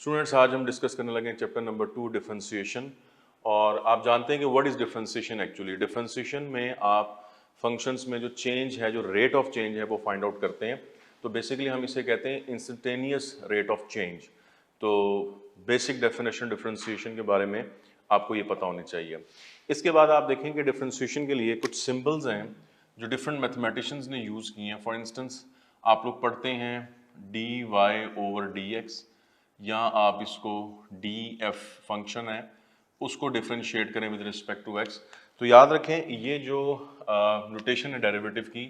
Students, आज हम discuss करने लगे हैं चैप्टर नंबर 2 डिफरेंशिएशन। और आप जानते हैं कि what is differentiation. Actually differentiation में आप फंक्शंस में जो चेंज है, जो रेट ऑफ चेंज है, वो फाइंड आउट करते हैं। तो बेसिकली हम इसे कहते हैं इंस्टेंटेनियस रेट ऑफ चेंज। तो बेसिक डेफिनेशन डिफरेंशिएशन के बारे में आपको ये पता होनी चाहिए। इसके बाद आप देखें कि डिफरेंशिएशन के लिए कुछ सिंबल्स हैं जो डिफरेंट मैथमेटिशियंस ने यूज़ किए हैं। फॉर इंस्टेंस आप लोग पढ़ते हैं d Y over D x, या आप इसको डी एफ फंक्शन है उसको डिफ्रेंशिएट करें विद रिस्पेक्ट टू एक्स। तो याद रखें ये जो नोटेशन है डेरिवेटिव की,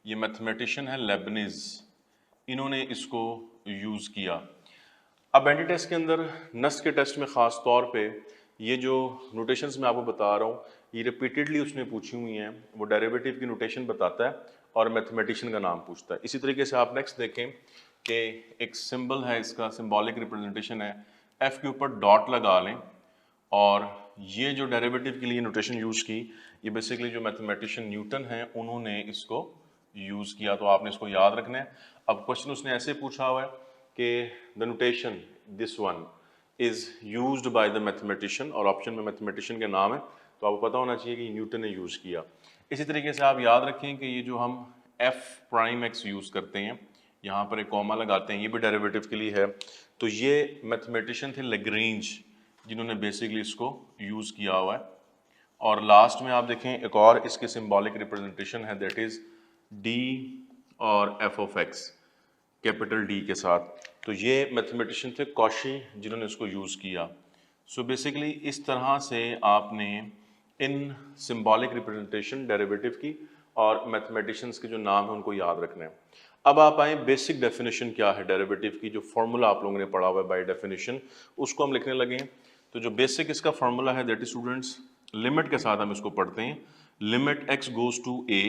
ये मैथमेटिशियन है लेबनिज, इन्होंने इसको यूज़ किया। अब एंटी टेस्ट के अंदर, नस्ट के टेस्ट में ख़ास तौर पे ये जो नोटेशंस मैं आपको बता रहा हूँ ये रिपीटेडली उसने पूछी हुई हैं। वो डेरिवेटिव की नोटेशन बताता है और मैथमेटिशियन का नाम पूछता है। इसी तरीके से आप नेक्स्ट देखें कि एक सिंबल है, इसका सिंबॉलिक रिप्रेजेंटेशन है, एफ के ऊपर डॉट लगा लें और ये जो डेरिवेटिव के लिए नोटेशन यूज़ की, ये बेसिकली जो मैथमेटिशियन न्यूटन हैं उन्होंने इसको यूज़ किया। तो आपने इसको याद रखना है। अब क्वेश्चन उसने ऐसे पूछा हुआ है कि the notation this one is used by the mathematician, और ऑप्शन में मैथमेटिशियन के नाम है, तो आपको पता होना चाहिए कि न्यूटन ने यूज़ किया। इसी तरीके से आप याद रखें कि ये जो हम एफ प्राइम एक्स यूज़ करते हैं, यहाँ पर एक कॉमा लगाते हैं, ये भी डेरिवेटिव के लिए है। तो ये मैथमेटिशियन थे लेग्रेंज जिन्होंने बेसिकली इसको यूज़ किया हुआ है। और लास्ट में आप देखें एक और इसके सिंबॉलिक रिप्रेजेंटेशन है, दैट इज़ डी और F of x capital D के साथ। तो ये मैथमेटिशियन थे कॉशी जिन्होंने इसको यूज़ किया। सो बेसिकली इस तरह से आपने इन सिंबॉलिक रिप्रेजेंटेशन डेरिवेटिव की और मैथमेटिशियंस के जो नाम है उनको याद रखना है। अब आप आए बेसिक डेफिनेशन क्या है डेरिवेटिव की, जो फॉर्मूला आप लोगों ने पढ़ा हुआ है बाय डेफिनेशन, उसको हम लिखने लगे हैं। तो जो बेसिक इसका फॉर्मूला है दैट इज स्टूडेंट्स, लिमिट के साथ हम इसको पढ़ते हैं। Limit x goes to a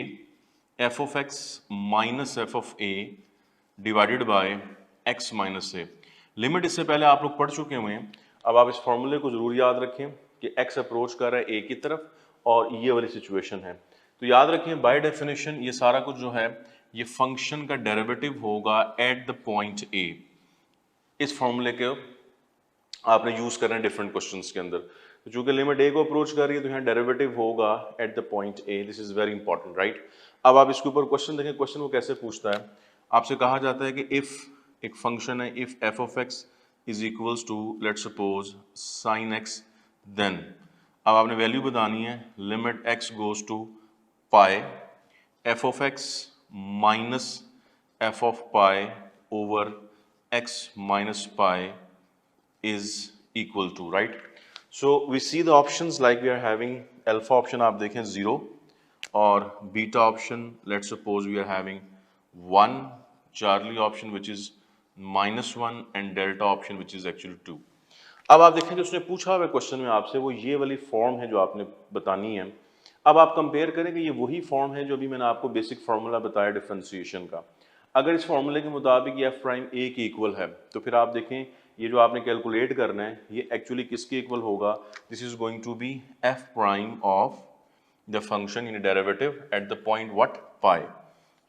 f of x minus f of a divided by x minus a. Limit इससे पहले आप लोग पढ़ चुके हुए हैं। अब आप इस फॉर्मूले को जरूर याद रखें कि एक्स अप्रोच कर रहा है ए की तरफ और ये वाली सिचुएशन है। तो याद रखें बाय डेफिनेशन ये सारा कुछ जो है ये फंक्शन का डेरिवेटिव होगा एट द पॉइंट ए। इस फॉर्मूले के आपने यूज करना है डिफरेंट क्वेश्चंस के अंदर। तो चूंकि लिमिट ए को अप्रोच कर रही है तो यहाँ डेरिवेटिव होगा eight the point A. This is very important, right. अब आप इसके ऊपर क्वेश्चन देखें, क्वेश्चन वो कैसे पूछता है। आपसे कहा जाता है कि इफ एक फंक्शन है, if f of x is equals to let's suppose sine x, then अब आपने वैल्यू बतानी है limit x goes to pi f of x minus f of pi over x minus pi is equal to, right? So we see the options like we are having alpha option आप देखें 0 और beta option let's suppose we are having 1, Charlie option which is -1 and delta option which is actually 2। अब आप देखें जो उसने पूछा हुआ क्वेश्चन में आपसे वो ये वाली फॉर्म है जो आपने बतानी है। अब आप कंपेयर करें कि ये वही फॉर्म है जो अभी मैंने आपको बेसिक फार्मूला बताया डिफरेंशिएशन का। अगर इस फार्मूले के मुताबिक ये एफ प्राइम ए की इक्वल है तो फिर आप देखें ये जो आपने कैलकुलेट करना है ये एक्चुअली किसके इक्वल होगा। This is going to be F prime of the function in derivative at the point what pi.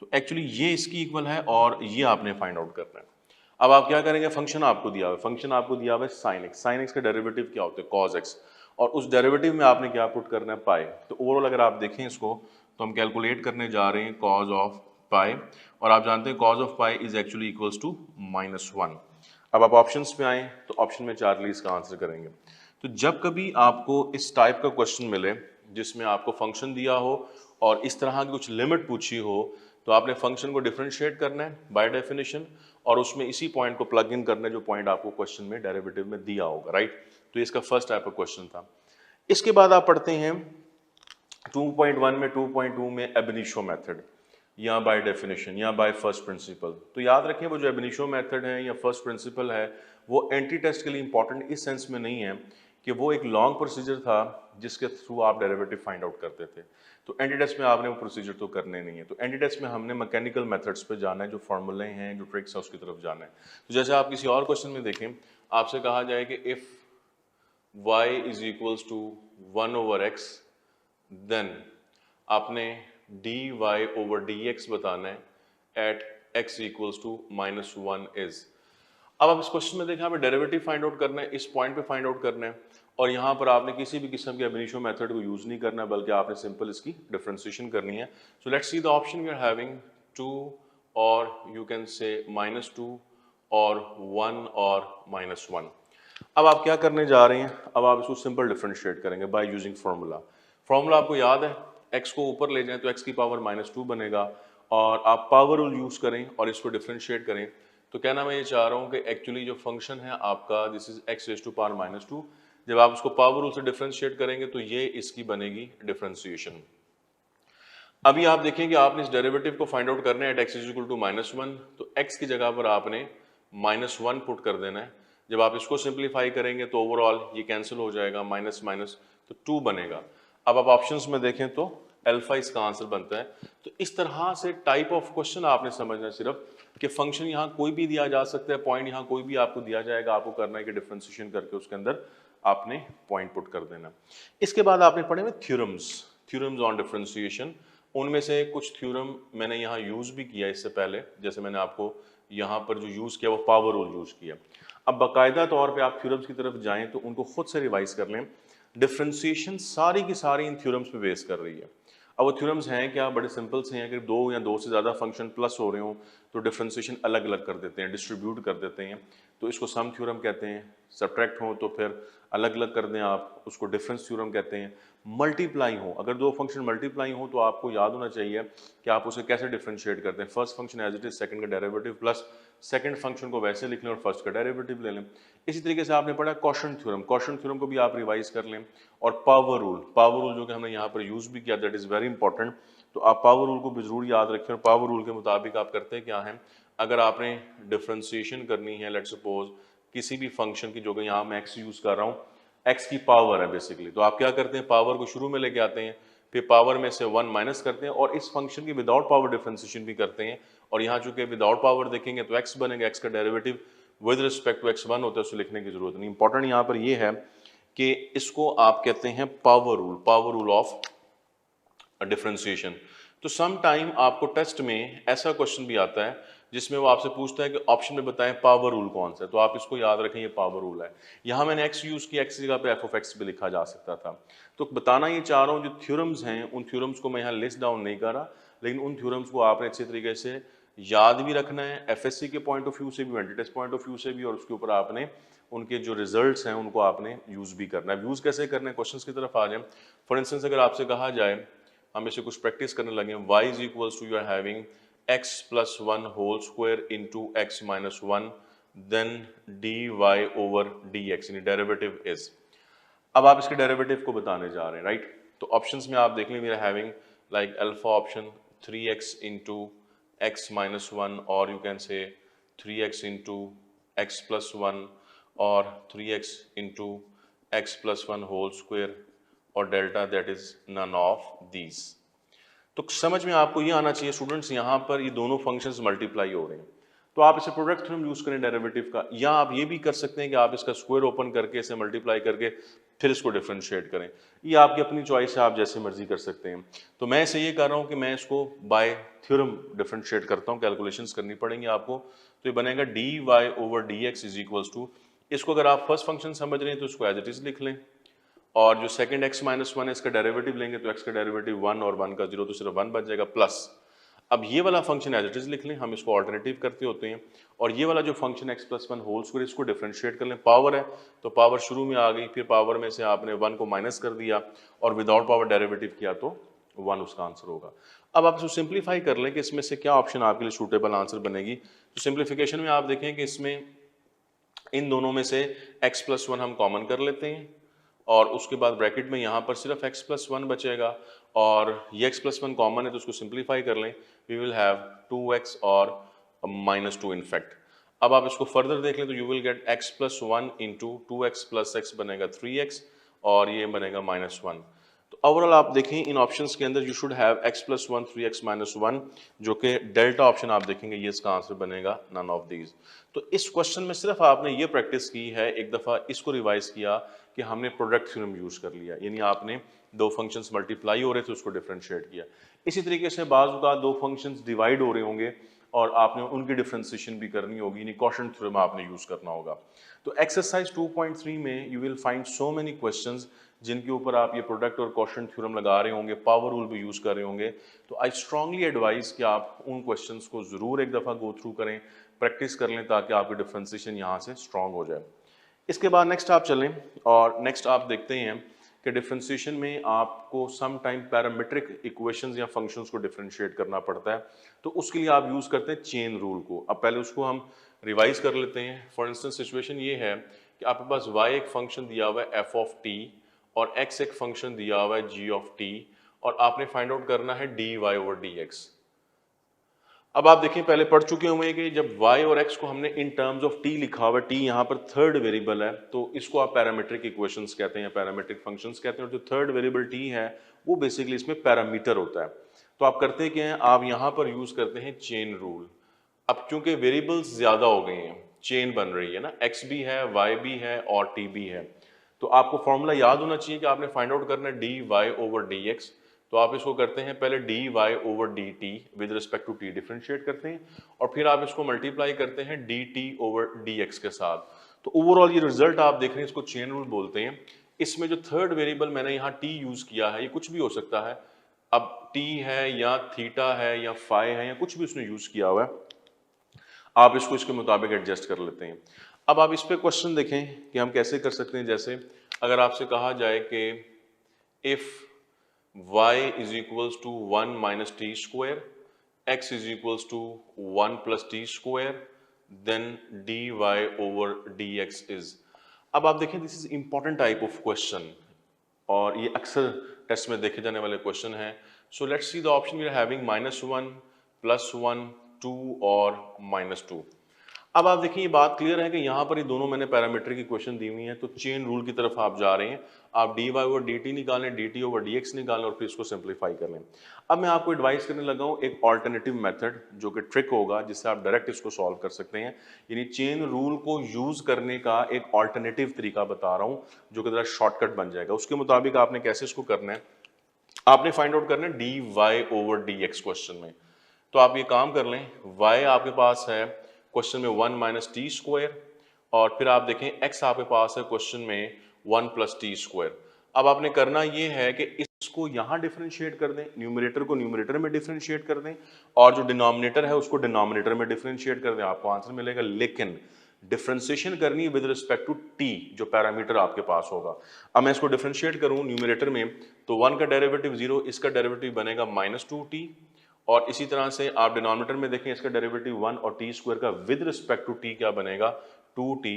तो एक्चुअली ये इसकी इक्वल है और ये आपने फाइंड आउट करना है। अब आप क्या करेंगे, फंक्शन आपको दिया हुआ है, फंक्शन आपको दिया हुआ है साइन एक्स। साइन एक्स का डेरिवेटिव क्या होता है, कॉज एक्स, और उस डेरिवेटिव में आपने क्या पुट करना है, पाई। तो ओवरऑल अगर आप देखें इसको तो हम कैलकुलेट करने जा रहे हैं कॉज ऑफ पाई, और आप जानते हैं cos of pi is actually equals to -1। अब आप ऑप्शंस पे आए तो ऑप्शन में चार्ली इसका आंसर करेंगे। तो जब कभी आपको इस टाइप का क्वेश्चन मिले जिसमें आपको फंक्शन दिया हो और इस तरह की कुछ लिमिट पूछी हो, तो आपने फंक्शन को डिफरेंशिएट करना है बाय डेफिनेशन और उसमें इसी पॉइंट को प्लग इन करना है जो पॉइंट आपको क्वेश्चन में डेरिवेटिव में दिया होगा, राइट। तो इसका फर्स्ट टाइप का क्वेश्चन था। इसके बाद आप पढ़ते हैं 2.1 में 2.2 में एबनिशो मेथड, या बाय डेफिनेशन या बाय फर्स्ट प्रिंसिपल। तो याद रखें वो जो एबनिशो मेथड है या फर्स्ट प्रिंसिपल है वो एंटी टेस्ट के लिए इंपॉर्टेंट इस सेंस में नहीं है कि वो एक लॉन्ग प्रोसीजर था जिसके थ्रू आप डेरिवेटिव फाइंड आउट करते थे। तो एंटी टेस्ट में आपने वो प्रोसीजर तो करने नहीं है। तो एंटी टेस्ट में हमने मैकेनिकल मेथड्स पे जाना है, जो फार्मूले हैं, जो ट्रिक्स है उसकी तरफ जाना है। तो जैसे आप किसी और क्वेश्चन में देखें, आपसे कहा जाए कि if y is equals to 1 over x, then आपने dy ओवर dx बताना है at x equals to -1 is. अब आप इस क्वेश्चन में देखें, हमें डेरिवेटिव फाइंड आउट करना है, इस पॉइंट पे फाइंड आउट करना है, और यहाँ पर आपने किसी भी किस्म के अब इनिशियो मेथड को यूज नहीं करना, बल्कि आपने सिंपल इसकी डिफरेंशिएशन करनी है। So let's see the option we are having 2 और यू कैन से -2 और 1 और -1। अब आप क्या करने जा रहे हैं, अब आप इसको सिंपल डिफरेंशिएट करेंगे बाय यूजिंग फार्मूला। फार्मूला आपको याद है, x को ऊपर ले जाएं तो x की पावर -2 बनेगा, और आप पावर रूल यूज करें और इसको डिफरेंशिएट करें। तो कहना मैं ये चाह रहा हूँ कि एक्चुअली जो फंक्शन है आपका, this is x raise to power -2, जब आप उसको पावर रूल से डिफरेंशिएट करेंगे तो ये इसकी बनेगी डिफरेंशिएशन। अभी आप देखें कि आपने इस डेरिवेटिव को फाइंड आउट करना है at x is equal to -1, तो x की जगह पर आपने -1 पुट कर देना है। जब आप इसको सिंप्लीफाई करेंगे तो ओवरऑल ये कैंसिल हो जाएगा, माइनस माइनस तो 2 बनेगा। अब आप ऑप्शंस में देखें तो अल्फा इसका आंसर बनता है। तो इस तरह से टाइप ऑफ क्वेश्चन आपने समझना सिर्फ कि फंक्शन यहाँ कोई भी दिया जा सकता है, पॉइंट यहाँ कोई भी आपको दिया जाएगा, आपको करना है कि डिफरेंशिएशन करके उसके अंदर आपने पॉइंट पुट कर देना। इसके बाद आपने पढ़े हुए थ्योरम्स ऑन डिफरेंशिएशन। उनमें से कुछ थ्योरम मैंने यहाँ यूज भी किया इससे पहले, जैसे मैंने आपको यहाँ पर जो यूज किया वो पावर रूल यूज किया। अब बाकायदा तौर पे आप थ्योरम्स की तरफ जाएं तो उनको खुद से रिवाइज कर लें। डिफरेंशिएशन सारी की सारी इन थ्योरम्स पे बेस कर रही है। अब वो थ्योरम्स हैं क्या, बड़े सिंपल से हैं कि दो या दो से ज़्यादा फंक्शन प्लस हो रहे हों तो डिफरेंशिएशन अलग अलग कर देते हैं, डिस्ट्रीब्यूट कर देते हैं, तो इसको सम थ्योरम कहते हैं। सब्ट्रैक्ट हो तो फिर अलग अलग कर दें आप, उसको डिफरेंस थ्योरम कहते हैं। मल्टीप्लाई हो, अगर दो फंक्शन मल्टीप्लाई हो तो आपको याद होना चाहिए कि आप उसे कैसे डिफरेंशिएट करते हैं। First function as it is, second का डेरिवेटिव प्लस सेकंड फंक्शन को वैसे लिख लें और फर्स्ट का डेरिवेटिव ले लें। इसी तरीके से आपने पढ़ा क्वोशंट थ्योरम को भी आप रिवाइज कर लें। और पावर रूल जो कि हमने यहाँ पर यूज भी किया, दैट इज वेरी इंपॉर्टेंट। तो आप पावर रूल को भी जरूर याद रखें, और पावर रूल के मुताबिक आप करते क्या हैं, अगर आपने डिफरेंशिएशन करनी है, लेट्स सपोज किसी भी फंक्शन की, जो कि यहाँ मैं x यूज कर रहा हूँ, x की पावर है बेसिकली, तो आप क्या करते हैं, पावर को शुरू में लेके आते हैं, फिर पावर में से 1 माइनस करते हैं, और इस फंक्शन की विदाउट पावर डिफरेंशिएशन भी करते हैं। और यहाँ चूंकि विदाउट पावर देखेंगे तो x बनेगा, x का derivative with respect to x1 होता है, उसको लिखने की जरूरत नहीं। इंपॉर्टेंट यहाँ पर ये है कि इसको आप कहते हैं पावर रूल ऑफ डिफरेंशिएशन। तो सम टाइम आपको टेस्ट में ऐसा क्वेश्चन भी आता है जिसमें वो आपसे पूछता है कि ऑप्शन में बताएं पावर रूल कौन सा है, तो आप इसको याद रखें, ये पावर रूल है। यहाँ मैंने x यूज किया, x की जगह पे f ऑफ x भी लिखा जा सकता था। तो बताना ये चाह रहा हूँ, जो थ्योरम्स हैं उन थ्योरम्स को मैं यहाँ लिस्ट डाउन नहीं कर रहा, लेकिन उन थ्योरम्स को आपने अच्छे तरीके से याद भी रखना है, एफएससी के पॉइंट ऑफ व्यू से भी, mental test point of view से भी, और उसके ऊपर आपने उनके जो रिजल्ट्स हैं उनको आपने यूज भी करना है। यूज कैसे करना है, क्वेश्चंस की तरफ आ जाए। फॉर इंस्टेंस अगर आपसे कहा जाए, हम इसे कुछ प्रैक्टिस करने लगे, y is equals to, you are having x plus 1 whole square into x minus 1 then dy over dx, यानी डेरिवेटिव इज। अब आप इसके डेरिवेटिव को बताने जा रहे हैं, राइट। तो ऑप्शंस में आप देख लें, we are having like alpha option 3x into x minus 1, और यू कैन से 3x इंटू x प्लस 1, और 3x into x plus 1 whole square, और delta that is none of these. तो समझ में आपको ये आना चाहिए स्टूडेंट्स, यहाँ पर ये दोनों फंक्शंस मल्टीप्लाई हो रहे हैं, तो आप इसे प्रोडक्ट थ्योरम यूज करें डेरिवेटिव का, या आप ये भी कर सकते हैं कि आप इसका स्क्वायर ओपन करके इसे मल्टीप्लाई करके फिर इसको डिफरेंशिएट करें। ये आपकी अपनी चॉइस है, आप जैसे मर्जी कर सकते हैं। तो मैं इसे ये कर रहा हूँ कि मैं इसको बाय थ्योरम डिफरेंशिएट करता हूँ, कैलकुलेशंस करनी पड़ेंगी आपको। तो ये बनेगा dy over dx is equals to, इसको अगर आप फर्स्ट फंक्शन समझ रहे हैं तो इसको एज इट इज लिख लें, और जो सेकंड x माइनस 1 है इसका डेरिवेटिव लेंगे तो x का डेरिवेटिव 1 और 1 का 0, तो सिर्फ 1 बच जाएगा, प्लस अब ये वाला फंक्शन एज इट इज लिख लें, हम इसको ऑल्टरनेटिव करते होते हैं, और ये वाला जो function x plus 1 whole square, इसको डिफरेंशिएट कर लें। पावर है तो पावर शुरू में आ गई, फिर पावर में से आपने 1 को माइनस कर दिया, और विदाउट पावर डेरिवेटिव किया तो 1 उसका आंसर होगा। अब आप इसको सिंप्लीफाई कर लें कि इसमें से क्या ऑप्शन आपके लिए सूटेबल आंसर बनेगी। तो सिंप्लीफिकेशन में आप देखें कि इसमें इन दोनों में से x प्लस 1 हम कॉमन कर लेते हैं, और उसके बाद ब्रैकेट में यहाँ पर सिर्फ x प्लस 1 बचेगा, और ये x प्लस 1 कॉमन है तो उसको सिंप्लीफाई कर लें, वी विल हैव 2x और माइनस 2 इनफैक्ट। अब आप इसको फर्दर देख लें तो you will get x plus 1 into 2x plus x बनेगा 3x, और ये बनेगा माइनस 1। तो ओवरऑल आप देखें इन ऑप्शंस के अंदर you should have x plus 1 3x minus 1, जो कि डेल्टा ऑप्शन आप देखेंगे ये इसका आंसर बनेगा नन ऑफ दीज। तो इस क्वेश्चन में सिर्फ आपने ये प्रैक्टिस की है, एक दफ़ा इसको रिवाइज किया कि हमने प्रोडक्ट थ्योरम यूज कर लिया, यानी आपने दो फंक्शंस मल्टीप्लाई हो रहे थे उसको डिफरेंशिएट किया। इसी तरीके से बाज़ औक़ात दो फंक्शंस डिवाइड हो रहे होंगे और आपने उनकी डिफरेंशिएशन भी करनी होगी, यानी क्वोशंट थ्योरम आपने यूज़ करना होगा। तो एक्सरसाइज 2.3 में you will find so many questions जिनके ऊपर आप ये प्रोडक्ट और क्वोशंट थ्योरम लगा रहे होंगे, पावर रूल भी यूज़ कर रहे होंगे। तो आई स्ट्रांगली एडवाइस कि आप उन क्वेश्चंस को ज़रूर एक दफ़ा गो थ्रू करें, प्रैक्टिस कर लें, ताकि आपकी डिफरेंशिएशन यहाँ से स्ट्रांग हो जाए। इसके बाद नेक्स्ट आप चलें और नेक्स्ट आप देखते हैं कि डिफरेंशिएशन में आपको सम टाइम पैरामीट्रिक इक्वेशंस या फंक्शंस को डिफरेंशिएट करना पड़ता है। तो उसके लिए आप यूज़ करते हैं चेन रूल को। अब पहले उसको हम रिवाइज कर लेते हैं। फॉर इंस्टेंस सिचुएशन ये है कि आपके पास y एक फंक्शन दिया हुआ है एफ ऑफ टी और x एक फंक्शन दिया हुआ है जी ऑफ टी, और आपने फाइंड आउट करना है d Y over D x. अब आप देखिए, पहले पढ़ चुके होंगे कि जब y और x को हमने इन टर्म्स ऑफ t लिखा हुआ है, t यहाँ पर थर्ड वेरिएबल है, तो इसको आप पैरामीट्रिक इक्वेशंस कहते हैं या पैरामीट्रिक फंक्शंस कहते हैं। और जो थर्ड वेरिएबल t है वो बेसिकली इसमें पैरामीटर होता है। तो आप करते क्या हैं, आप यहाँ पर यूज करते हैं चेन रूल। अब चूंकि वेरिएबल्स ज्यादा हो गए हैं, चेन बन रही है ना, x भी है, y भी है और t भी है, तो आपको फॉर्मूला याद होना चाहिए कि आपने फाइंड आउट करना है d Y over D x. तो आप इसको करते हैं पहले d Y over D t with respect to t differentiate करते हैं, और फिर आप इसको मल्टीप्लाई करते हैं d T over D x के साथ। तो ओवरऑल ये रिजल्ट आप देख रहे हैं, इसको चेन रूल बोलते हैं। इसमें जो थर्ड वेरिएबल मैंने यहाँ टी यूज किया है, ये कुछ भी हो सकता है। अब टी है या थीटा है या फाई है या कुछ भी उसने यूज किया हुआ है, आप इसको इसके मुताबिक एडजस्ट कर लेते हैं। अब आप इस पे क्वेश्चन देखें कि हम कैसे कर सकते हैं। जैसे अगर आपसे कहा जाए कि if y is equals to 1 minus t square, x is equals to 1 plus t square, then dy over dx is. अब आप देखें, this is important type of question और ये अक्सर टेस्ट में देखे जाने वाले क्वेश्चन हैं। So let's see the option we are having -1 +1 2 और -2। अब आप देखिए, ये बात क्लियर है कि यहाँ पर ये दोनों मैंने पैरामीट्रिक इक्वेशन दी हुई है, तो चेन रूल की तरफ आप जा रहे हैं। आप D Y over D T निकालें, D T over D X निकालें और फिर इसको सिंप्लीफाई कर लें। अब मैं आपको एडवाइस करने लगा हूँ एक ऑल्टरनेटिव मेथड, जो कि ट्रिक होगा जिससे आप डायरेक्ट इसको सॉल्व कर सकते हैं। यानी चेन रूल को यूज करने का एक ऑल्टरनेटिव तरीका बता रहा हूँ, जो कि जरा शॉर्टकट बन जाएगा। उसके मुताबिक आपने कैसे इसको करना है, आपने फाइंड आउट करना है d Y over D x question में। तो आप ये काम कर लें, y आपके पास है क्वेश्चन में 1 माइनस टी स्क्वायर, और फिर आप देखें x आपके पास है क्वेश्चन में 1 प्लस टी स्क्वायर। अब आपने करना ये है कि इसको यहाँ डिफरेंशिएट कर दें, न्यूमरेटर को न्यूमरेटर में डिफरेंशिएट कर दें, और जो डिनोमिनेटर है उसको डिनोमिनेटर में डिफरेंशिएट कर दें, आपको आंसर मिलेगा। लेकिन डिफरेंशिएशन करनी है विद रिस्पेक्ट टू t, जो पैरामीटर आपके पास होगा। अब मैं इसको डिफरेंशिएट करूँ न्यूमरेटर में, तो 1 का डेरिवेटिव 0, इसका डेरिवेटिव बनेगा -2t, और इसी तरह से आप डिनोमिनेटर में देखें, इसका डेरिवेटिव 1 और टी स्क्वायर का विद रिस्पेक्ट टू टी क्या बनेगा, 2t।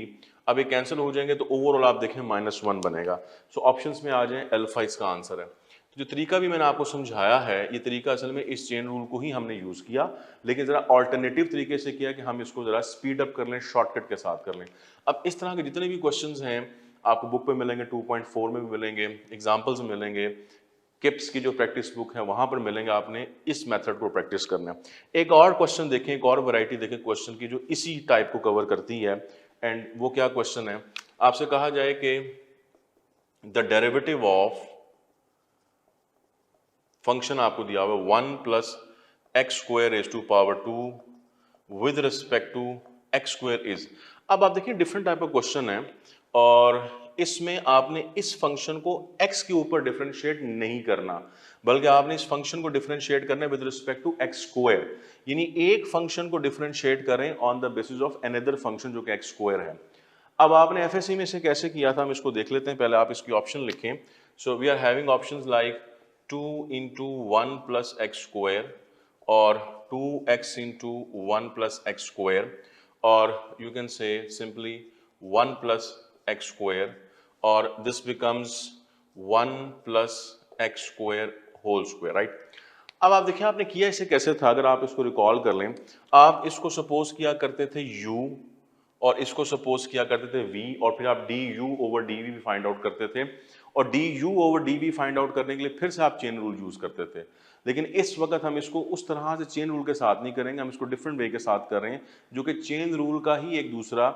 अब ये कैंसिल हो जाएंगे तो ओवरऑल आप देखें -1 बनेगा। सो ऑप्शंस में आ जाए, अल्फा इसका आंसर है। तो जो तरीका भी मैंने आपको समझाया है, ये तरीका असल में इस चेन रूल को ही हमने यूज किया, लेकिन जरा ऑल्टरनेटिव तरीके से किया कि हम इसको जरा स्पीड अप कर लें, शॉर्टकट के साथ कर लें। अब इस तरह के जितने भी क्वेश्चन हैं आपको बुक पे मिलेंगे, 2.4 में भी मिलेंगे, एग्जाम्पल्स मिलेंगे, किप्स की जो प्रैक्टिस बुक है वहां पर मिलेंगे। आपने इस मेथड को प्रैक्टिस करना है। एक और क्वेश्चन देखें, एक और वैरायटी देखें क्वेश्चन की जो इसी टाइप को कवर करती है, एंड वो क्या क्वेश्चन है, आपसे कहा जाए कि द डेरिवेटिव ऑफ फंक्शन आपको दिया हुआ 1 plus x square raise to power 2 with respect to x square is. अब आप देखिए, डिफरेंट टाइप ऑफ क्वेश्चन है, और इसमें आपने इस फंक्शन को x के ऊपर डिफरेंशिएट नहीं करना, बल्कि आपने इस फंक्शन को डिफरेंशिएट करना है with respect to x square. यानी एक फंक्शन को डिफरेंशिएट करें on the basis of another function जो कि एक्स स्क्वायर है। अब आपने एफएससी में से कैसे किया था, हम इसको देख लेते हैं। पहले आप इसकी ऑप्शन लिखें। So we are having options like 2 into 1 plus x square or 2x into 1 plus x square, or you can say simply 1 plus x square, or this becomes 1 plus x square whole square, right? अब आप देखिए आपने किया इसे कैसे था, अगर आप इसको रिकॉल कर लें, आप इसको सपोज किया करते थे u और इसको सपोज किया करते थे v, और फिर आप du ओवर dv भी फाइंड आउट करते थे, और du over dv find out करने के लिए फिर से आप चेन रूल यूज करते थे। लेकिन इस वक्त हम इसको उस तरह से चेन रूल के साथ नहीं करेंगे, हम इसको डिफरेंट वे के साथ कर रहे हैं, जो कि चेन रूल का ही एक दूसरा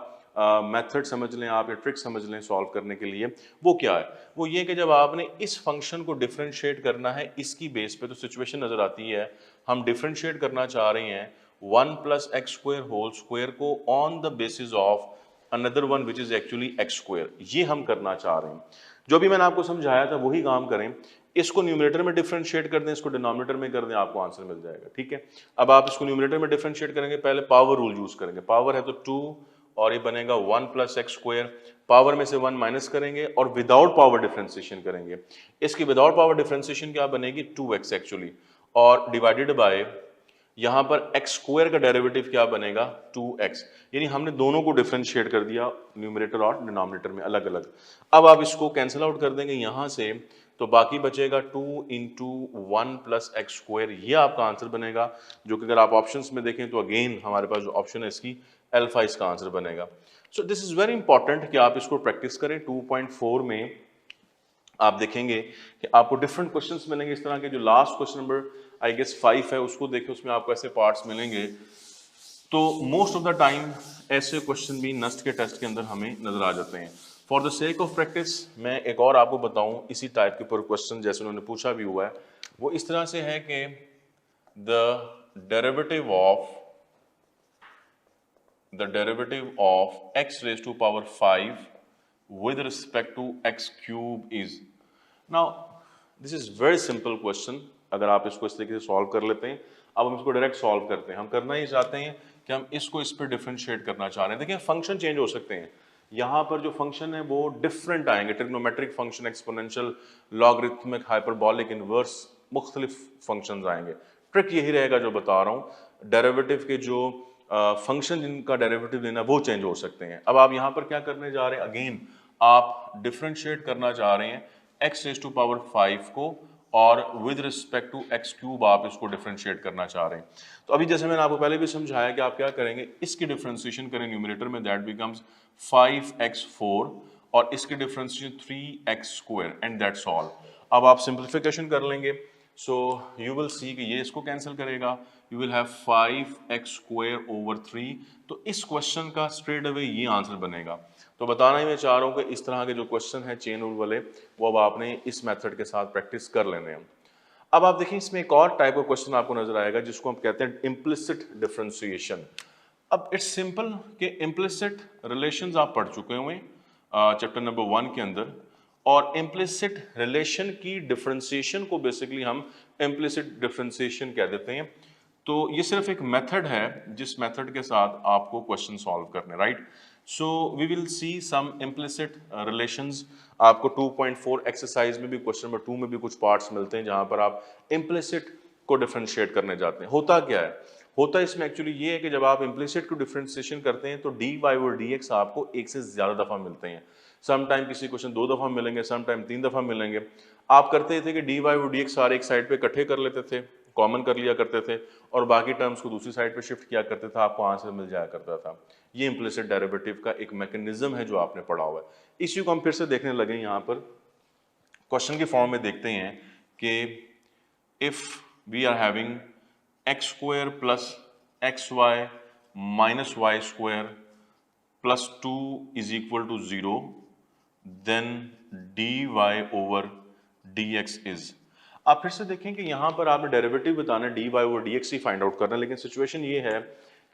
मेथड समझ लें आप, या ट्रिक समझ लें सॉल्व करने के लिए। वो क्या है, वो ये कि जब आपने इस फंक्शन को डिफरेंशिएट करना है इसकी बेस पे, तो सिचुएशन नजर आती है हम डिफरेंशिएट करना चाह रहे हैं 1 plus x square whole square को on the basis of another one which is actually X square, ये हम करना चाह रहे हैं। जो भी मैंने आपको समझाया था वही काम करें, इसको न्यूमरेटर में डिफरेंशिएट कर दें, इसको डिनोमिनेटर में कर दें, आपको आंसर मिल जाएगा। ठीक है, अब आप इसको न्यूमरेटर में डिफरेंशिएट करेंगे, पहले पावर रूल यूज करेंगे। पावर है तो 2 और ये बनेगा 1 प्लस एक्स स्क्वायर, पावर में से 1 माइनस करेंगे और विदाउट पावर डिफरेंशिएशन करेंगे। इसकी विदाउट पावर डिफरेंशिएशन क्या बनेगी, 2x एक्चुअली, और डिवाइडेड बाय यहां पर एक्स स्क्वायर का डेरिवेटिव क्या बनेगा, 2x। यानी हमने दोनों को डिफरेंशिएट कर दिया न्यूमरेटर और डिनोमिनेटर में अलग अलग। अब आप इसको कैंसिल आउट कर देंगे यहां से, तो बाकी बचेगा 2 इंटू 1 प्लस एक्स स्क्वायर, ये आपका आंसर बनेगा। जो कि अगर आप ऑप्शंस में देखें तो अगेन हमारे पास जो ऑप्शन है इसकी अल्फा इसका आंसर बनेगा। So this is very important कि आप इसको प्रैक्टिस करें। 2.4 में आप देखेंगे कि आपको डिफरेंट क्वेश्चंस मिलेंगे इस तरह के। जो last question number I guess 5 है उसको देखें, उसमें आपको ऐसे पार्ट्स मिलेंगे। तो मोस्ट ऑफ द टाइम ऐसे क्वेश्चन भी नस्ट के टेस्ट के अंदर हमें नजर आ जाते हैं। For the sake of practice मैं एक और आपको बताऊं, इसी टाइप के पर क्वेश्चन जैसे उन्होंने पूछा भी हुआ है, वो इस तरह से है कि the derivative of x raise to power 5 with respect to x cube is। now this is very simple question। अगर आप इसको इस तरीके से सॉल्व कर लेते हैं, अब हम इसको डायरेक्ट सॉल्व करते हैं। हम करना ही चाहते हैं कि हम इसको इस पर डिफरेंशिएट करना चाह रहे हैं। देखिए फंक्शन चेंज हो सकते हैं, यहाँ पर जो फंक्शन है वो डिफरेंट आएंगे, trigonometric function, exponential, logarithmic, hyperbolic, inverse, मुख्तलिफ फंक्शन आएंगे। ट्रिक यही रहेगा जो बता रहा हूँ, डेरिवेटिव के जो फंक्शन जिनका डेरिवेटिव लेना वो चेंज हो सकते हैं। अब आप यहाँ पर क्या करने जा रहे हैं, अगेन आप डिफरेंशिएट करना चाह रहे हैं x रेज टू पावर 5 को, और with respect to x cube आप इसको डिफरेंशिएट करना चाह रहे हैं। तो अभी जैसे मैंने आपको पहले भी समझाया कि आप क्या करेंगे, इसकी डिफरेंशिएशन करें न्यूमरेटर में, दैट बिकम्स 5x4, और इसकी differentiation 3x square, and that's all. अब आप सिंप्लीफिकेशन कर लेंगे, सो यू विल सी कि ये इसको कैंसिल करेगा, you will have 5x square over 3। तो इस क्वेश्चन का स्ट्रेट अवे ये आंसर बनेगा। तो बताना ही मैं चाह रहा हूँ कि इस तरह के जो क्वेश्चन है चेन रूल वाले, वो अब आपने इस मेथड के साथ प्रैक्टिस कर लेने हैं। अब आप देखिए इसमें एक और टाइप ऑफ क्वेश्चन आपको नजर आएगा जिसको हम कहते हैं इम्प्लिसिट डिफरेंशिएशन। अब इट्स सिंपल कि इम्प्लिसिट रिलेशंस आप पढ़ चुके हुए चैप्टर नंबर 1 के अंदर, और इम्प्लिसिट रिलेशन की डिफरेंशिएशन को बेसिकली हम इम्प्लिसिट डिफरेंशिएशन कह देते हैं। तो ये सिर्फ एक मेथड है जिस मेथड के साथ आपको क्वेश्चन सॉल्व करने, right. So we will see some implicit relations. आपको 2.4 एक्सरसाइज में भी क्वेश्चन नंबर 2 में भी कुछ पार्ट्स मिलते हैं जहां पर आप इम्प्लिसिट को डिफरेंशिएट करने जाते हैं। होता क्या है, होता इसमें एक्चुअली ये है कि जब आप इम्प्लिसिट को डिफरेंशिएशन करते हैं तो dy और dx आपको एक से ज्यादा दफा मिलते हैं। सम टाइम किसी क्वेश्चन 2 दफा मिलेंगे, सम टाइम 3 दफा मिलेंगे। आप करते थे कि dy और dx सारे एक साइड पे इकट्ठे कर लेते थे, कॉमन कर लिया करते थे, और बाकी टर्म्स को दूसरी साइड पे शिफ्ट किया करते थे, आपको आंसर मिल जाया करता था। ये इम्प्लिसिट डेरिवेटिव का एक मैकेनिज्म है जो आपने पढ़ा हुआ है। इसी को हम फिर से देखने लगे। यहाँ पर क्वेश्चन के फॉर्म में देखते हैं कि if we are having x square plus x y minus y square plus 2 is equal to 0, then dy over dx is. आप फिर से देखें कि यहाँ पर आपने डेरिवेटिव बताना है, dy ओवर dx ही फाइंड आउट करना है, लेकिन सिचुएशन ये है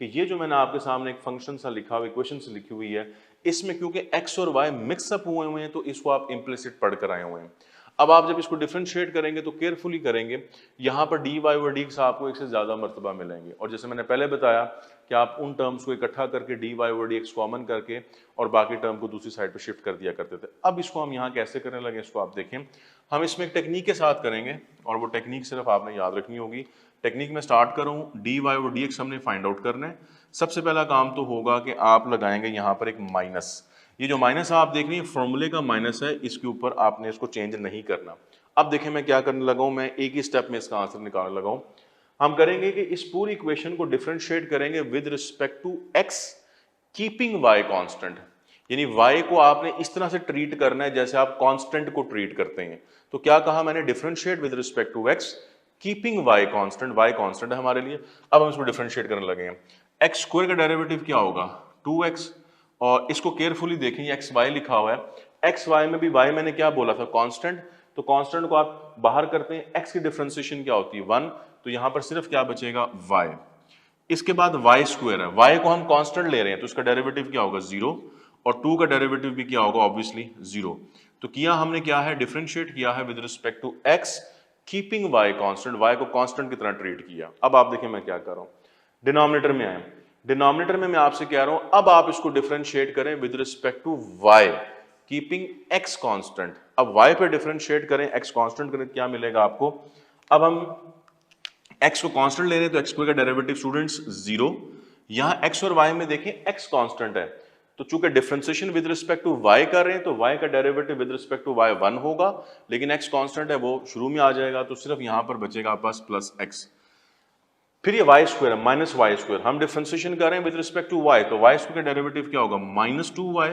कि ये जो मैंने आपके सामने एक फंक्शन सा लिखा हुआ, इक्वेशन से लिखी हुई है, इसमें क्योंकि x और y मिक्सअप हुए हुए हैं तो इसको आप इम्प्लिसिट पढ़ कर आए हुए हैं। अब आप जब इसको डिफरेंशिएट करेंगे तो केयरफुली करेंगे, यहाँ पर dy और dx आपको एक से ज़्यादा मरतबा मिलेंगे, और जैसे मैंने पहले बताया कि आप उन टर्म्स को इकट्ठा करके dy और dx कॉमन करके और बाकी टर्म को दूसरी साइड पर शिफ्ट कर दिया करते थे। अब इसको हम यहाँ कैसे करने लगे, इसको आप देखें। हम इसमें एक टेक्निक के साथ करेंगे, और वो टेक्निक सिर्फ आपने याद रखनी होगी। टेक्निक में स्टार्ट करूँ, dy और dx हमने फाइंड आउट करना है। सबसे पहला काम तो होगा कि आप लगाएंगे यहाँ पर एक माइनस। ये जो माइनस आप देख रही हैं फॉर्मूले का माइनस है, इसके ऊपर आपने इसको चेंज नहीं करना। अब देखें मैं क्या करने लगा हूं, मैं एक ही स्टेप में इसका आंसर निकालने लगा हूं। हम करेंगे कि इस पूरी इक्वेशन को डिफरेंशिएट करेंगे with respect to x keeping y constant. यानी y को आपने इस तरह से ट्रीट करना है जैसे आप कांस्टेंट को ट्रीट करते हैं। तो क्या कहा मैंने, differentiate with respect to x keeping y constant. y constant है हमारे लिए। अब हम इसको डिफरेंशिएट करने लगे हैं। x स्क्वायर का डेरिवेटिव क्या होगा, 2x, और इसको केयरफुली देखें एक्स वाई लिखा हुआ है। एक्स वाई में भी y मैंने क्या बोला था, कांस्टेंट। तो कांस्टेंट को आप बाहर करते हैं, x की डिफरेंशिएशन क्या होती है 1, तो यहां पर सिर्फ क्या बचेगा y। इसके बाद y स्क्वायर है, y को हम कांस्टेंट ले रहे हैं तो इसका डेरिवेटिव क्या होगा 0 और 2 का डेरिवेटिव भी क्या होगा ऑब्वियसली 0। तो किया हमने क्या है, डिफरेंशिएट किया है with respect to x keeping y constant, y को कांस्टेंट की तरह ट्रीट किया। अब आप देखिए मैं क्या कर रहा हूं, डिनोमिनेटर में आए, डिनोमिनेटर में मैं आपसे कह रहा हूं अब आप इसको डिफरेंशिएट करें with respect to y keeping x constant. अब y पे डिफरेंशिएट करें, x कांस्टेंट करें, क्या मिलेगा आपको। अब हम x को कांस्टेंट ले रहे हैं तो x स्क्वायर का डेरिवेटिव स्टूडेंट्स 0। यहां x और y में देखें x कांस्टेंट है तो चूंकि differentiation with respect to y कर रहे हैं तो y का derivative with respect to y 1 होगा, लेकिन x कांस्टेंट है वो शुरू में आ जाएगा तो सिर्फ यहां पर बचेगा आपके पास प्लस x। फिर ये y स्क्वायर है माइनस वाई स्क्वायर, हम डिफरेंशिएशन कर रहे हैं विद रिस्पेक्ट टू y तो y स्क्वायर का डेरिवेटिव क्या होगा माइनस 2y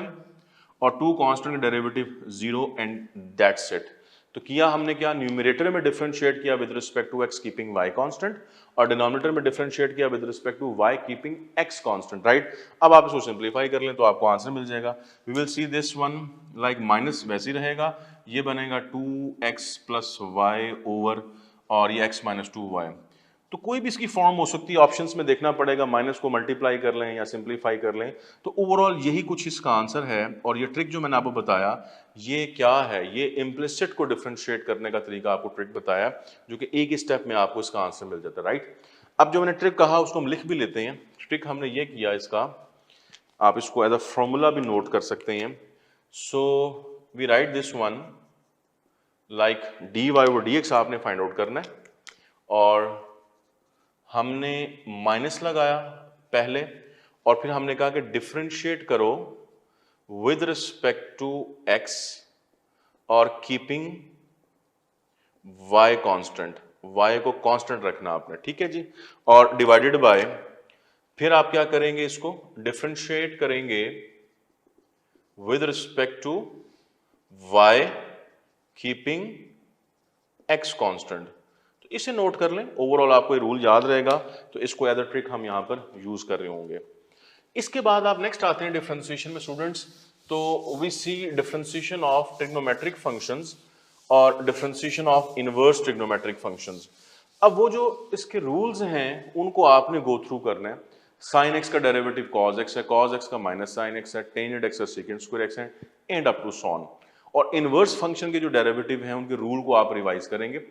और 2 कांस्टेंट का डेरिवेटिव 0 एंड दैट्स इट। तो किया हमने क्या, न्यूमरेटर में डिफरेंशिएट किया with respect to x keeping y constant और डिनोमिनेटर में डिफरेंशिएट किया with respect to y keeping x constant, right. अब आप इसको सिंपलीफाई कर लें तो आपको आंसर मिल जाएगा। We will see this one like minus वैसे ही रहेगा, ये बनेगा 2x प्लस y ओवर और ये x माइनस 2y। तो कोई भी इसकी फॉर्म हो सकती है, ऑप्शंस में देखना पड़ेगा, माइनस को मल्टीप्लाई कर लें या सिंपलीफाई कर लें। तो ओवरऑल यही कुछ इसका आंसर है और ये ट्रिक जो मैंने आपको बताया ये क्या है, ये इम्प्लिसिट को डिफरेंशिएट करने का तरीका आपको ट्रिक बताया जो कि एक ही स्टेप में आपको इसका आंसर मिल जाता है, राइट। अब जो मैंने ट्रिक कहा उसको हम लिख भी लेते हैं। ट्रिक हमने ये किया इसका, आप इसको एज अ फॉर्मूला भी नोट कर सकते हैं। So we write this one like dy over dx आपने फाइंड आउट करना है और हमने माइनस लगाया पहले और फिर हमने कहा कि डिफरेंशिएट करो विद रिस्पेक्ट टू x और कीपिंग y कांस्टेंट, y को कांस्टेंट रखना आपने, ठीक है जी। और डिवाइडेड बाय, फिर आप क्या करेंगे, इसको डिफरेंशिएट करेंगे with respect to y keeping x constant. तो इसे नोट कर लें, ओवरऑल आपको ये रूल याद रहेगा तो इसको एज अ ट्रिक हम यहां पर यूज कर रहे होंगे। इसके बाद आप नेक्स्ट आते हैं डिफरेंशिएशन में स्टूडेंट्स। तो we see differentiation of trigonometric functions और differentiation of inverse trigonometric functions. अब वो जो इसके रूल्स हैं उनको आपने गो थ्रू करना है। साइन एक्स का डेरिवेटिव कॉस एक्स है, कॉस एक्स का माइनस साइन एक्स है, टेन एक्स का सेकंड स्क्वायर एक्स है एंड अप टू सॉन। और इनवर्स फंक्शन के जो डेरिवेटिव हैं उनके रूल को आप रिवाइज करेंगे।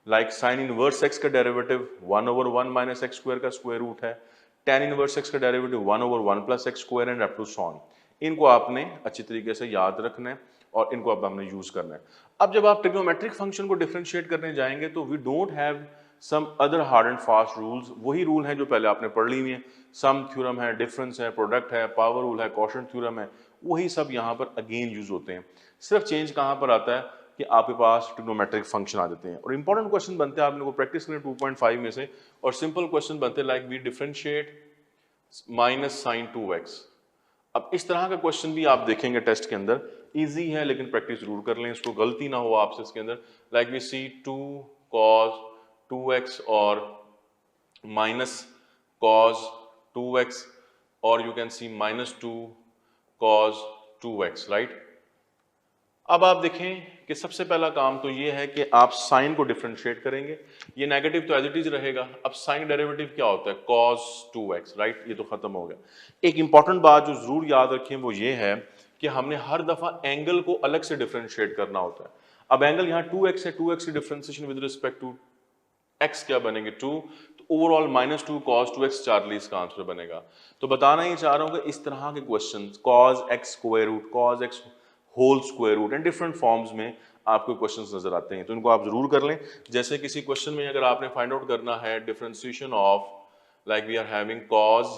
लाइक साइन इनवर्स एक्स का derivative 1 over 1 minus x square का स्क्वायर रूट है, tan इनवर्स एक्स का derivative 1 over 1 plus x square and up to so on. इनको आपने अच्छी तरीके से याद रखना है और इनको अब हमने यूज करना है। अब जब आप ट्रिग्नोमेट्रिक फंक्शन को डिफरेंशिएट करने जाएंगे तो we don't have some other hard and fast rules, वही रूल हैं जो पहले आपने पढ़ ली हुई है। सम थ्योरम है, डिफरेंस है, प्रोडक्ट है, पावर रूल है, क्वोशिएंट थ्योरम है, वही सब यहाँ पर अगेन यूज होते हैं। सिर्फ चेंज कहाँ पर आता है कि आपके पास ट्रिग्नोमेट्रिक फंक्शन आ जाते हैं और इंपॉर्टेंट क्वेश्चन बनते हैं, आप लोगों को प्रैक्टिस करें 2.5 में से। और सिंपल क्वेश्चन बनते हैं like we differentiate minus sine 2x। अब इस तरह का क्वेश्चन भी आप देखेंगे टेस्ट के अंदर, इजी है लेकिन प्रैक्टिस जरूर कर लें, इसको गलती ना हो आपसे इसके अंदर। Like we C 2 cos 2x और माइनस cos 2x और you can see minus 2 cos 2x, right. अब आप देखें कि सबसे पहला काम तो ये है कि आप साइन को डिफरेंशिएट करेंगे। ये नेगेटिव तो एज इट इज रहेगा। अब साइन डेरिवेटिव क्या होता है, cos 2x, राइट। ये तो खत्म हो गया। एक इंपॉर्टेंट बात जो जरूर याद रखें वो ये है कि हमने हर दफा एंगल को अलग से डिफरेंशिएट करना होता है। अब एंगल यहाँ 2x है, 2x की differentiation with respect to x क्या बनेंगे 2, तो ओवरऑल माइनस 2 cos 2x चार्ली इसका आंसर बनेगा। तो बताना ही चाह रहा हूँ कि इस तरह के question cos x square root, cos x whole square root and different forms में आपको क्वेश्चंस नजर आते हैं, तो इनको आप जरूर कर लें। जैसे किसी क्वेश्चन में अगर आपने फाइंड आउट करना है differentiation of like we are having cos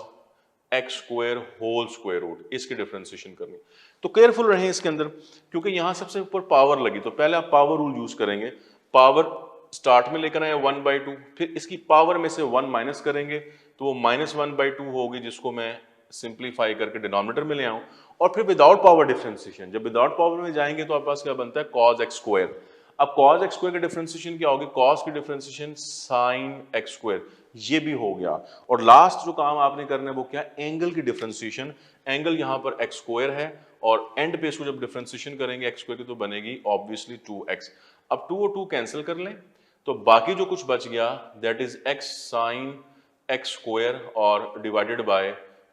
x square whole square root, इसकी डिफरेंशिएशन करनी, तो केयरफुल रहें इसके अंदर क्योंकि यहां सबसे ऊपर पावर लगी, तो पहले आप पावर रूल यूज करेंगे। पावर स्टार्ट में लेकर आए 1/2, फिर इसकी पावर में से 1 माइनस करेंगे तो वो -1/2 होगी, जिसको मैं सिंप्लीफाई करके डिनोमिनेटर में ले आऊं। और फिर विदाउट पावर डिफरेंशिएशन, जब विदाउट पावर में जाएंगे तो आपके पास क्या बनता है cos x स्क्वायर। अब cos x स्क्वायर का डिफरेंशिएशन क्या होगी, cos की डिफरेंशिएशन sin x स्क्वायर, ये भी हो गया। और लास्ट जो काम आपने करना है वो क्या, एंगल की डिफरेंशिएशन। एंगल यहाँ पर x स्क्वायर है और एंड पे इसको जब डिफरेंशिएशन करेंगे x स्क्वायर की तो बनेगी ऑब्वियसली 2x। अब 2 और 2 कैंसिल कर लें तो बाकी जो कुछ बच गया that is x sin X square और divided by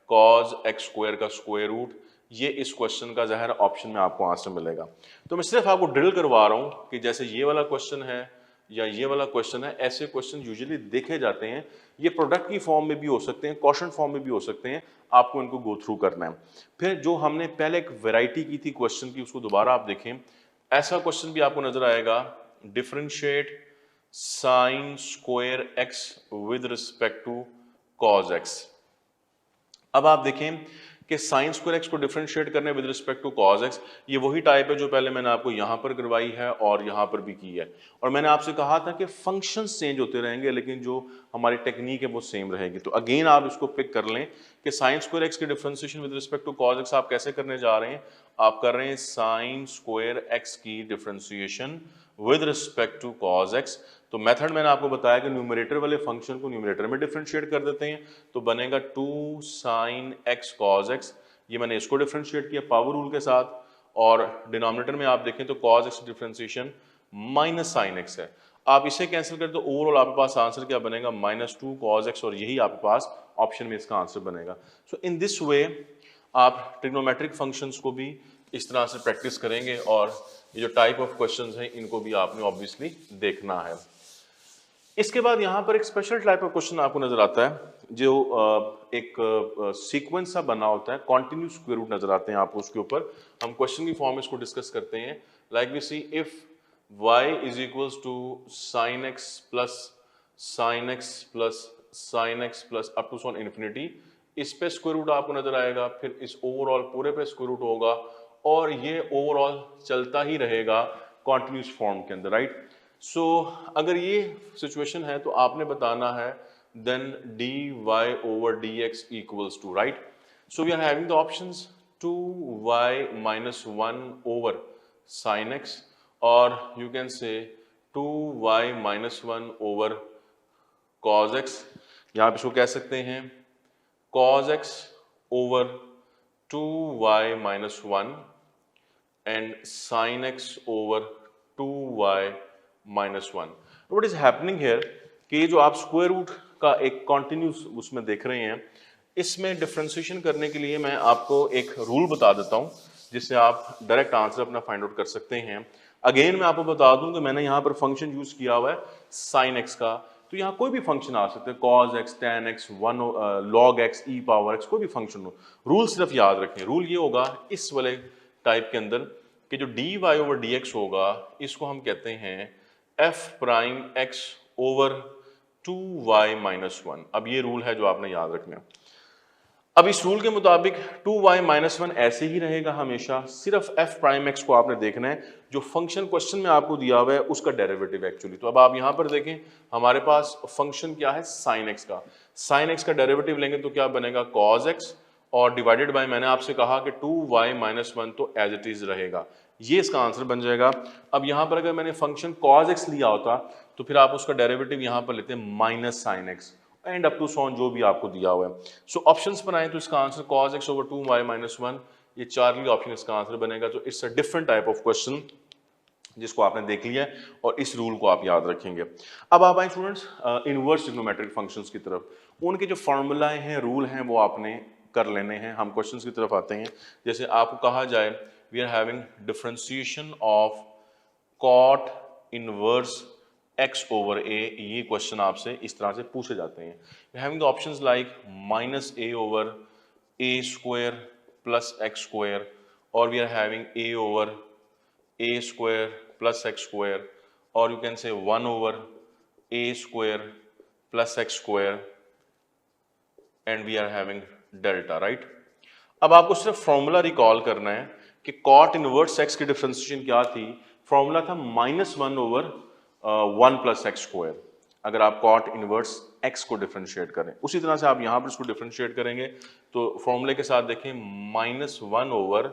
cos X square का स्क्वायर रूट, ये इस क्वेश्चन का ज़ाहिर ऑप्शन में आपको आंसर मिलेगा। तो मैं सिर्फ आपको ड्रिल करवा रहा हूँ कि जैसे ये वाला क्वेश्चन है या ये वाला क्वेश्चन है, ऐसे क्वेश्चन यूजुअली देखे जाते हैं। ये प्रोडक्ट की फॉर्म में भी हो सकते हैं, क्वेश्चन फॉर्म में भी हो सकते हैं, आपको इनको गो थ्रू करना है। फिर जो हमने पहले एक वैरायटी की थी क्वेश्चन की, उसको दोबारा आप देखें। ऐसा क्वेश्चन भी आपको नजर आएगा, differentiate sine square x with respect to cos x. अब आप देखें कि साइन स्क्वायर एक्स को डिफरेंशिएट करने with respect to cos x, ये वही टाइप है जो पहले मैंने आपको यहां पर करवाई है और यहां पर भी की है। और मैंने आपसे कहा था कि फंक्शंस चेंज होते रहेंगे लेकिन जो हमारी टेक्निक है वो सेम रहेगी। तो अगेन आप इसको पिक कर लें कि साइन स्क्वायर एक्स की differentiation with respect to cos x आप कैसे करने जा रहे हैं। आप कर रहे हैं साइन स्क्वायर एक्स की differentiation with respect to cos x. तो मेथड मैंने आपको बताया कि न्यूमरेटर वाले फंक्शन को न्यूमरेटर में डिफरेंशिएट कर देते हैं, तो बनेगा 2 साइन एक्स कॉज एक्स। ये मैंने इसको डिफरेंशिएट किया पावर रूल के साथ, और डिनोमिनेटर में आप देखें तो cos x differentiation minus sine x है। आप इसे कैंसिल कर दो, ओवरऑल आपके पास आंसर क्या बनेगा, -2 कॉज एक्स, और यही आपके पास ऑप्शन में इसका आंसर बनेगा। सो इन दिस वे आप ट्रिग्नोमेट्रिक फंक्शंस को भी इस तरह से प्रैक्टिस करेंगे, और ये जो टाइप ऑफ क्वेश्चंस हैं इनको भी आपने ऑब्वियसली देखना है। इसके बाद यहाँ पर एक स्पेशल टाइप ऑफ क्वेश्चन आपको नजर आता है जो एक सीक्वेंस सा बना होता है, कॉन्टिन्यूस स्क्वायर रूट नजर आते हैं आपको उसके ऊपर। हम क्वेश्चन की फॉर्म में इसको डिस्कस करते हैं। Like we see if y is equals to sine x plus sine x plus sine x plus up to so on infinity, इस पे स्क्वायर रूट आपको नजर आएगा, फिर इस ओवरऑल पूरे पे स्क्वायर रूट होगा, और ये ओवरऑल चलता ही रहेगा कॉन्टिन्यूस फॉर्म के अंदर, राइट। सो अगर ये सिचुएशन है तो आपने बताना है then dy over dx equals to, right? So we are having the options 2y minus 1 over sin x, or you can say 2y minus 1 over cos x, या आप इसको कह सकते हैं cos x over 2y minus 1 and sin x over 2y -1। What is happening here कि जो आप square root का एक कॉन्टिन्यूस उसमें देख रहे हैं, इसमें डिफरेंशिएशन करने के लिए मैं आपको एक रूल बता देता हूं जिससे आप डायरेक्ट आंसर अपना फाइंड आउट कर सकते हैं। अगेन मैं आपको बता दूं कि मैंने यहाँ पर फंक्शन यूज किया हुआ है साइन एक्स का, तो यहाँ कोई भी फंक्शन आ सकते हैं, cos X, tan X, one log X, E power X, कोई भी फंक्शन हो। रूल सिर्फ याद रखें, रूल ये होगा इस वाले टाइप के अंदर कि जो d Y over D x होगा इसको हम कहते हैं f prime x over 2y minus 1। अब ये रूल है जो आपने याद रखना है। अब इस रूल के मुताबिक 2y माइनस 1 ऐसे ही रहेगा हमेशा, सिर्फ f प्राइम x को आपने देखना है, जो फंक्शन क्वेश्चन में आपको दिया हुआ है उसका डेरिवेटिव एक्चुअली। तो अब आप यहां पर देखें हमारे पास फंक्शन क्या है साइन x का, साइन x का डेरिवेटिव लेंगे तो क्या बनेगा cos x, और डिवाइडेड बाय मैंने आपसे कहा कि 2y माइनस 1 तो एज इट इज रहेगा, ये इसका आंसर बन जाएगा। अब यहां पर अगर मैंने फंक्शन cos x लिया होता तो फिर आप उसका डेरिवेटिव यहां पर लेते हैं minus sine x and up to so on जो भी आपको दिया हुआ है। सो ऑप्शंस पर आए तो इसका answer cos x over 2y minus 1, ये चार्ली ऑप्शन इसका आंसर बनेगा। तो it's a different type of question जिसको आपने देख लिया है और इस रूल को आप याद रखेंगे। अब आप आए स्टूडेंट्स इनवर्स ट्रिग्नोमेट्रिक फंक्शंस की तरफ, उनके जो फार्मूलाएं हैं, रूल हैं, वो आपने कर लेने हैं। हम क्वेश्चंस की तरफ आते हैं। जैसे आपको कहा जाए we are having differentiation of cot inverse x over a, ये क्वेश्चन आपसे इस तरह से पूछे जाते हैं। We having the options like minus a over a square plus x square, और we are having a over a square plus x square, और you can say 1 over a square plus x square, and we are having delta, right. अब आपको सिर्फ formula recall करना है कि cot inverse x की differentiation क्या थी। फॉर्मूला था -1 over 1 प्लस एक्स स्क्वायर। अगर आप कॉट इनवर्स x को डिफरेंशिएट करें, उसी तरह से आप यहां पर इसको डिफरेंशिएट करेंगे तो फॉर्मूले के साथ देखें -1 ओवर,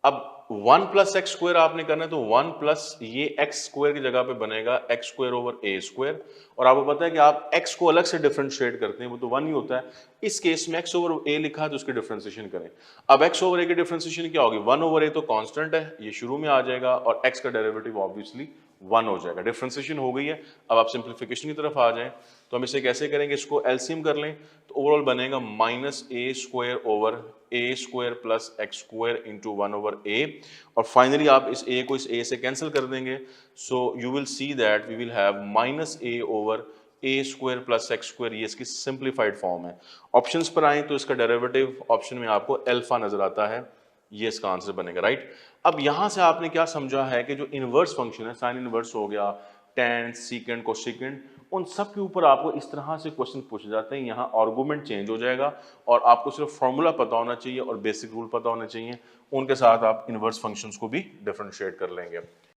अब 1 प्लस एक्स स्क्वायर आपने करना है तो 1 प्लस ये एक्स स्क्वायर की जगह पे बनेगा एक्स स्क्वायर ओवर ए स्क्वायर, और आपको पता है कि आप x को अलग से डिफरेंशिएट करते हैं वो तो 1 ही होता है। इस केस में x ओवर a लिखा है तो उसकी डिफरेंशिएशन करें। अब x ओवर a की डिफरेंशिएशन क्या होगी, 1 ओवर a तो कांस्टेंट है, ये शुरू में आ जाएगा, और x का डेरिवेटिव ऑब्वियसली 1 हो जाएगा। डिफरेंशिएशन हो गई है, अब आप सिंप्लीफिकेशन की तरफ आ जाएं तो हम इसे कैसे करेंगे, इसको एलसीएम कर लें तो ओवरऑल बनेगा -a² over a² plus x² into 1 over a, और फाइनली आप इस a को इस a से कैंसिल कर देंगे, so you will see that we will have -a over a² plus x², ये इसकी सिंप्लीफाइड फॉर्म है। ऑप्शंस पर आए तो इसका डेरिवेटिव ऑप्शन में आपको अल्फा नजर आता है, ये इसका आंसर बनेगा, राइट। अब यहां से आपने क्या समझा है कि जो इनवर्स फंक्शन है, साइन इनवर्स हो गया, टेन, सीकेंड, कोसेकेंड, उन सब के ऊपर आपको इस तरह से क्वेश्चन पूछे जाते हैं। यहाँ आर्गुमेंट चेंज हो जाएगा और आपको सिर्फ फॉर्मूला पता होना चाहिए और बेसिक रूल पता होना चाहिए, उनके साथ आप इनवर्स फंक्शंस को भी डिफरेंशिएट कर लेंगे।